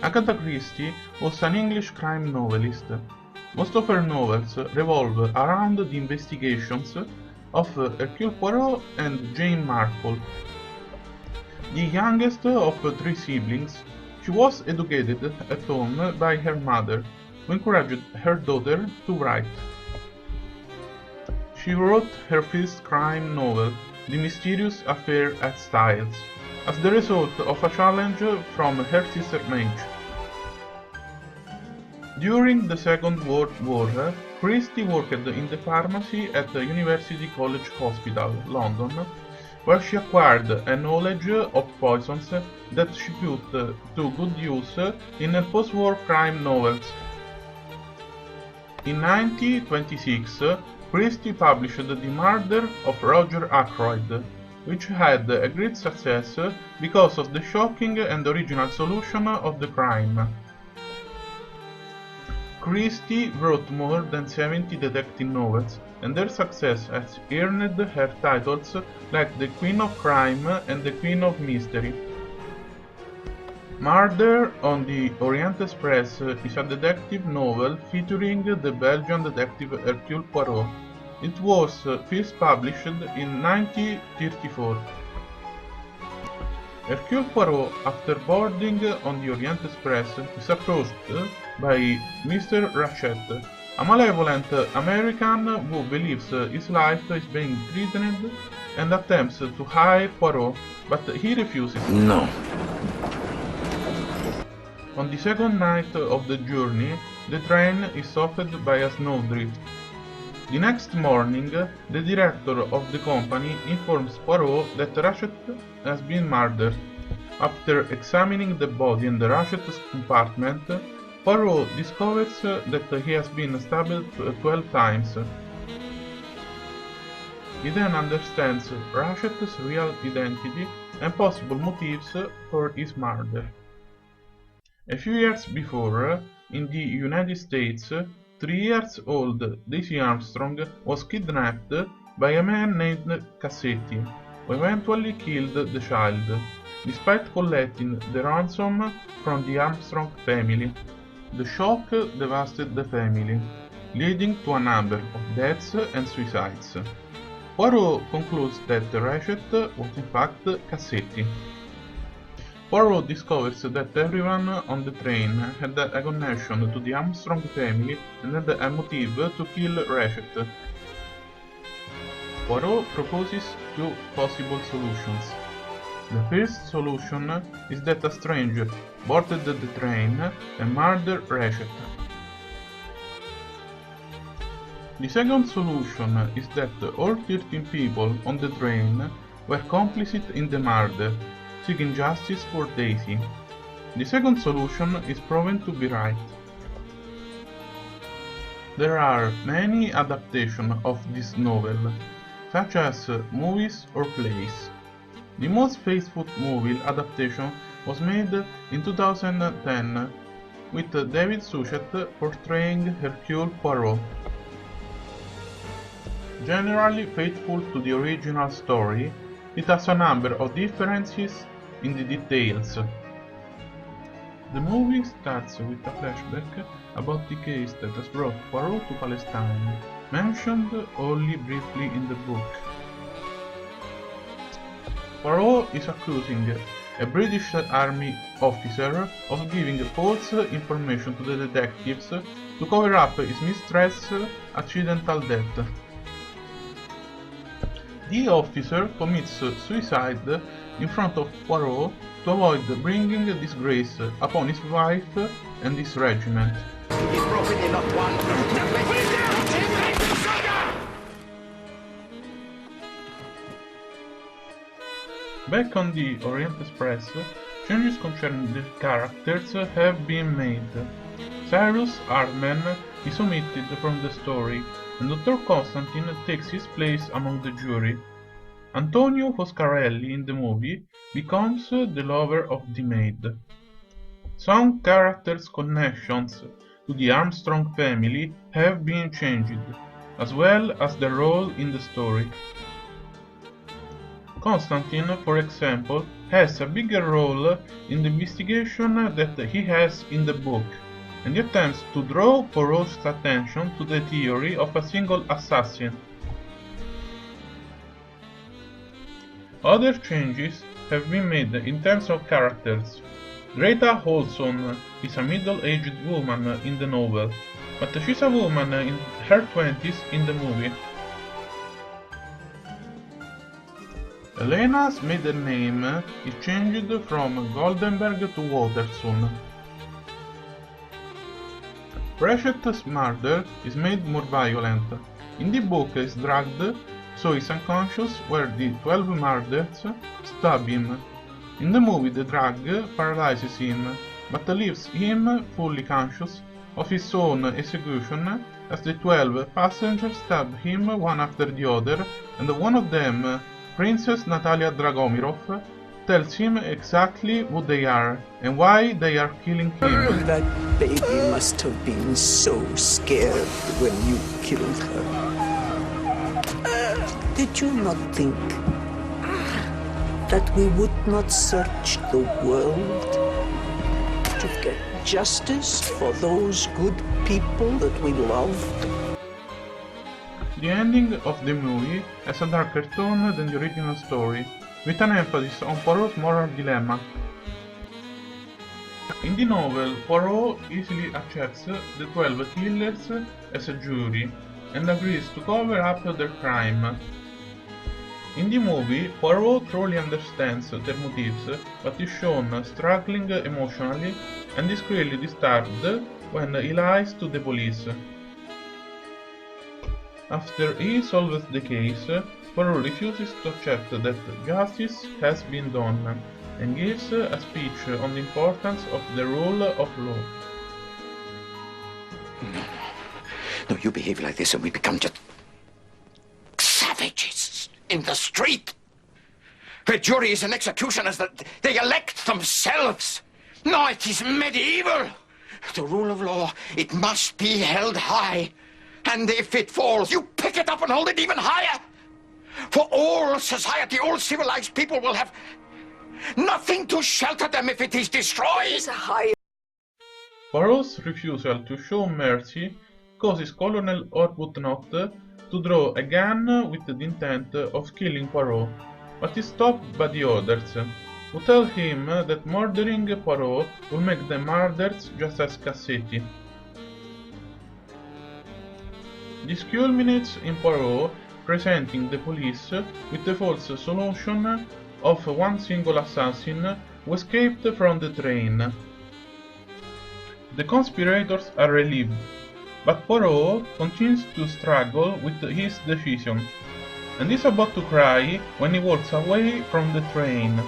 Agatha Christie was an English crime novelist. Most of her novels revolve around the investigations of Hercule Poirot and Jane Marple. The youngest of three siblings, she was educated at home by her mother, who encouraged her daughter to write. She wrote her first crime novel, The Mysterious Affair at Styles, as the result of a challenge from her sister Madge. During the Second World War, Christie worked in the pharmacy at the University College Hospital, London, where she acquired a knowledge of poisons that she put to good use in post-war crime novels. In 1926, Christie published The Murder of Roger Ackroyd, which had a great success because of the shocking and original solution of the crime. Christie wrote more than 70 detective novels, and their success has earned her titles like the Queen of Crime and the Queen of Mystery. Murder on the Orient Express is a detective novel featuring the Belgian detective Hercule Poirot. It was first published in 1934. Hercule Poirot, after boarding on the Orient Express, is approached by Mr. Ratchet, a malevolent American who believes his life is being threatened and attempts to hire Poirot, but he refuses. No. On the second night of the journey, the train is stopped by a snowdrift. The next morning, the director of the company informs Poirot that Ratchet has been murdered. After examining the body in the Ratchet's compartment, Poirot discovers that he has been stabbed 12 times. He then understands Ratchet's real identity and possible motives for his murder. A few years before, in the United States, 3-year-old Daisy Armstrong was kidnapped by a man named Cassetti, who eventually killed the child, despite collecting the ransom from the Armstrong family. The shock devastated the family, leading to a number of deaths and suicides. Poirot concludes that Ratchet was in fact Cassetti. Poirot discovers that everyone on the train had a connection to the Armstrong family and had a motive to kill Ratchet. Poirot proposes two possible solutions. The first solution is that a stranger boarded the train and murdered Ratchet. The second solution is that all 13 people on the train were complicit in the murder, seeking justice for Daisy. The second solution is proven to be right. There are many adaptations of this novel, such as movies or plays. The most faithful movie adaptation was made in 2010, with David Suchet portraying Hercule Poirot. Generally faithful to the original story, it has a number of differences in the details. The movie starts with a flashback about the case that has brought Poirot to Palestine, mentioned only briefly in the book. Poirot is accusing a British Army officer of giving false information to the detectives to cover up his mistress's accidental death. The officer commits suicide in front of Poirot to avoid bringing disgrace upon his wife and his regiment. Back on the Orient Express, changes concerning the characters have been made. Cyrus Hardman is omitted from the story, and Dr. Constantine takes his place among the jury. Antonio Foscarelli in the movie becomes the lover of the maid. Some characters' connections to the Armstrong family have been changed. as well as their role in the story. Constantine, for example, has a bigger role in the investigation that he has in the book, and he attempts to draw Poirot's attention to the theory of a single assassin. Other changes have been made in terms of characters. Greta Olson is a middle-aged woman in the novel, but she's a woman in her 20s in the movie. Elena's maiden name is changed from Goldenberg to Watterson. Pratchett's murder is made more violent. In the book he is dragged, so he's unconscious where the 12 murderers stab him. In the movie the drag paralyzes him, but leaves him fully conscious of his own execution as the 12 passengers stab him one after the other, and one of them, Princess Natalia Dragomirov, tells him exactly who they are and why they are killing him. That baby must have been so scared when you killed her. Did you not think that we would not search the world to get justice for those good people that we loved? The ending of the movie has a darker tone than the original story, with an emphasis on Poirot's moral dilemma. In the novel, Poirot easily accepts the 12 killers as a jury and agrees to cover up their crime. In the movie, Poirot truly understands their motives, but is shown struggling emotionally and is clearly disturbed when he lies to the police. After he solves the case, Poirot refuses to accept that justice has been done, and gives a speech on the importance of the rule of law. No, you behave like this and we become just savages in the street. The juries and executioners, they elect themselves. No, it is medieval. The rule of law, it must be held high. And if it falls, you pick it up and hold it even higher. For all society, all civilized people will have nothing to shelter them if it is destroyed. Poirot's refusal to show mercy causes Colonel Arbuthnot to draw a gun with the intent of killing Poirot, but is stopped by the others, who tell him that murdering Poirot will make them murderers just as Cassetti. This culminates in Poirot presenting the police with the false solution of one single assassin who escaped from the train. The conspirators are relieved, but Poirot continues to struggle with his decision, and is about to cry when he walks away from the train.